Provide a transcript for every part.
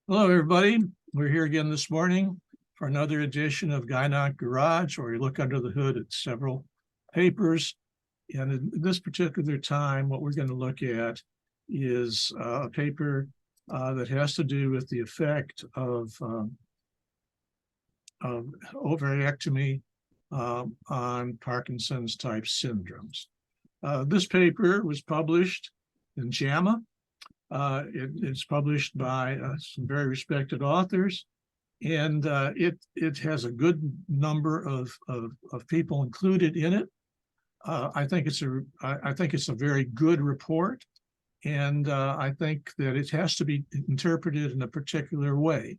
Hello, everybody. We're here again this morning for another edition of GYN ONC Garage, where we look under the hood at several papers. And in this particular time, what we're going to look at is a paper that has to do with the effect of oophorectomy on Parkinson's type syndromes. This paper was published in JAMA. It's published by some very respected authors, and it has a good number of people included in it. I think it's a very good report, and I think that it has to be interpreted in a particular way.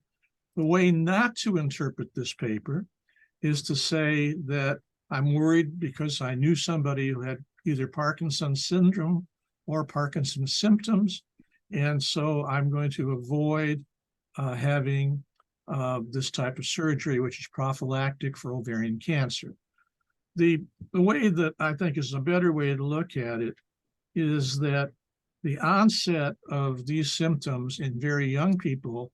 The way not to interpret this paper is to say that I'm worried because I knew somebody who had either Parkinson's syndrome or Parkinson's symptoms, and so I'm going to avoid having this type of surgery, which is prophylactic for ovarian cancer. The way that I think is a better way to look at it is that the onset of these symptoms in very young people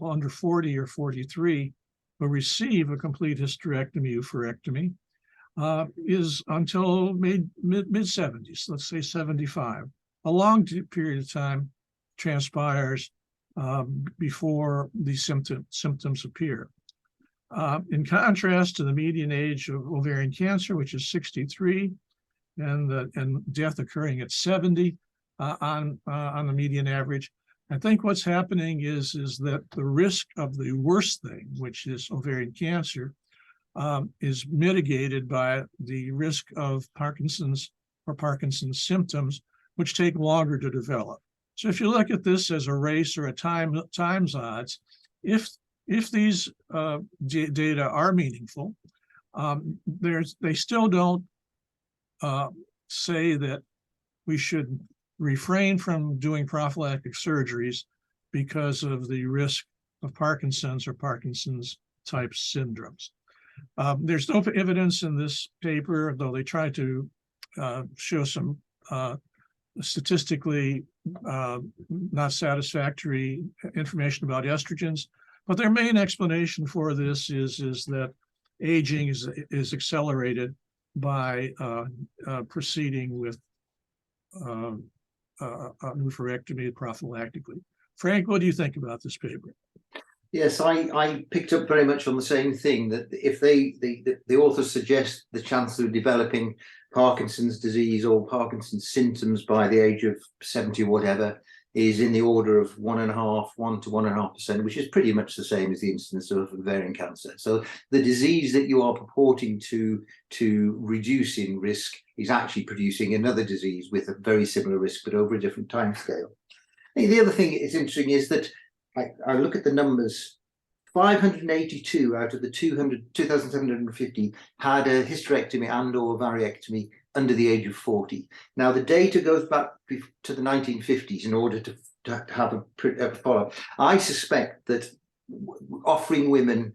under 40 or 43 who receive a complete hysterectomy, oophorectomy, is until mid-70s, let's say 75. A long period of time transpires before these symptoms appear. In contrast to the median age of ovarian cancer, which is 63, and death occurring at 70 on the median average, I think what's happening is that the risk of the worst thing, which is ovarian cancer, is mitigated by the risk of Parkinson's or Parkinson's symptoms, which take longer to develop. So if you look at this as a race or a times odds, if these data are meaningful, they still don't say that we should refrain from doing prophylactic surgeries because of the risk of Parkinson's or Parkinson's type syndromes. There's no evidence in this paper, though they try to show some statistically not satisfactory information about estrogens, but their main explanation for this is that aging is accelerated by proceeding with oophorectomy prophylactically. Frank, what do you think about this paper? Yes, I picked up very much on the same thing, that if the authors suggest the chance of developing Parkinson's disease or Parkinson's symptoms by the age of 70 or whatever is in the order of 1 to 1.5%, which is pretty much the same as the incidence of ovarian cancer. So the disease that you are purporting to reduce in risk is actually producing another disease with a very similar risk, but over a different time scale. The other thing that's interesting is that I look at the numbers. 582 out of the 2,750 had a hysterectomy and or variectomy under the age of 40. Now, the data goes back to the 1950s in order to have a follow-up. I suspect that offering women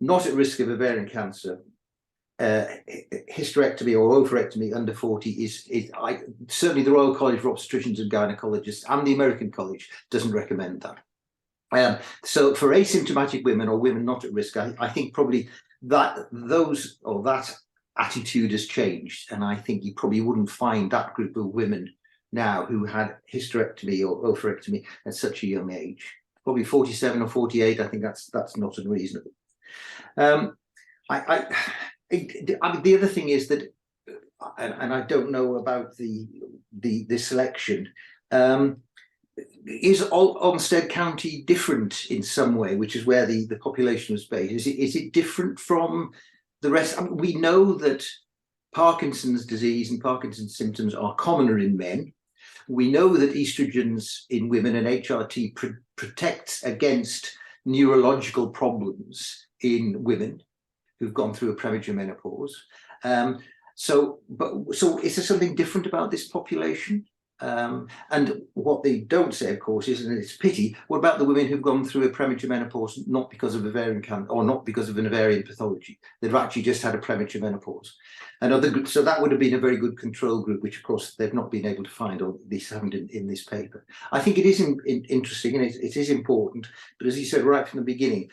not at risk of ovarian cancer hysterectomy or oophorectomy under 40 is certainly the Royal College for Obstetricians and Gynecologists and the American College doesn't recommend that. So for asymptomatic women or women not at risk, I think probably that attitude has changed, and I think you probably wouldn't find that group of women now who had hysterectomy or oophorectomy at such a young age. Probably 47 or 48. I think that's not unreasonable. The other thing is that, and I don't know about the selection. Is Olmsted County different in some way, which is where the population was based? Is it different from the rest? I mean, we know that Parkinson's disease and Parkinson's symptoms are commoner in men. We know that estrogens in women and HRT protects against neurological problems in women who've gone through a premature menopause. So is there something different about this population? And what they don't say, of course, is, and it's a pity, what about the women who've gone through a premature menopause not because of ovarian cancer or not because of an ovarian pathology? They've actually just had a premature menopause. And so that would have been a very good control group, which of course they've not been able to find, or at least haven't in this paper. I think it is interesting and it is important, but as you said right from the beginning,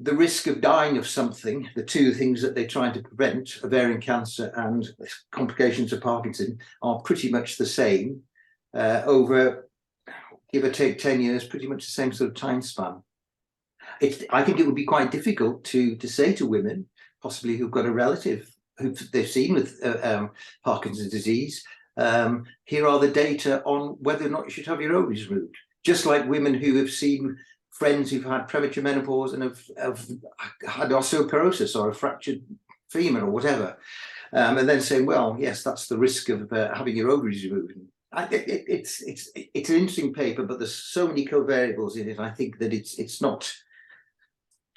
the risk of dying of something, the two things that they're trying to prevent, ovarian cancer and complications of Parkinson, are pretty much the same over, give or take 10 years, pretty much the same sort of time span. I think it would be quite difficult to say to women, possibly who've got a relative who they've seen with Parkinson's disease, here are the data on whether or not you should have your ovaries removed. Just like women who have seen friends who've had premature menopause and have had osteoporosis or a fractured femur or whatever, and then saying, well, yes, that's the risk of having your ovaries removed. It's an interesting paper, but there's so many covariables in it. I think that it's not.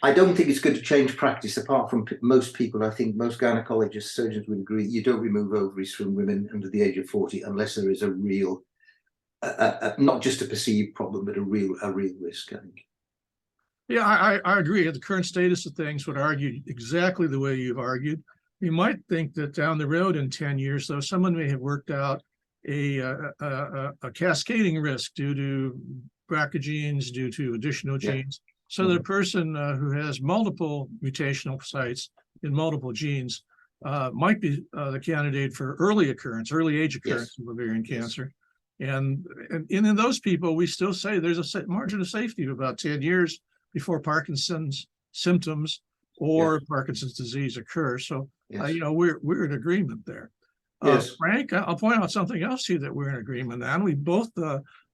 I don't think it's good to change practice. Apart from most people, I think most gynecologists, surgeons would agree, you don't remove ovaries from women under the age of 40 unless there is a real, not just a perceived problem, but a real risk, I think. Yeah, I agree. The current status of things would argue exactly the way you've argued. You might think that down the road in 10 years, though, someone may have worked out a cascading risk due to BRCA genes, due to additional genes. So that a person who has multiple mutational sites in multiple genes might be the candidate for early age occurrence of ovarian cancer. And in those people, we still say there's a margin of safety of about 10 years before Parkinson's symptoms or Parkinson's disease occurs. So, we're in agreement there. Frank, I'll point out something else to you that we're in agreement on. We both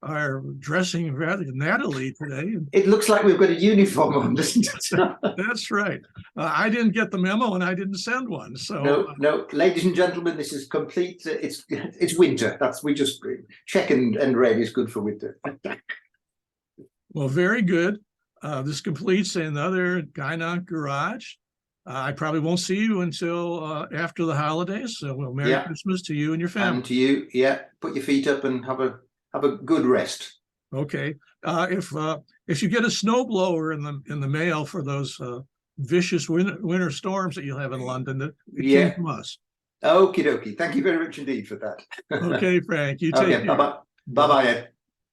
are dressing rather nattily today. It looks like we've got a uniform on, doesn't it? That's right. I didn't get the memo and I didn't send one. So no, ladies and gentlemen, this is complete. It's winter. We just check and red is good for winter. Well, very good. This completes another GYN ONC Garage. I probably won't see you until after the holidays. So, well, Merry Christmas to you and your family. And to you, put your feet up and have a good rest. Okay. If you get a snowblower in the mail for those vicious winter storms that you'll have in London, it came from us. Okie dokie. Thank you very much indeed for that. Okay, Frank. You take care. Bye bye, Ed.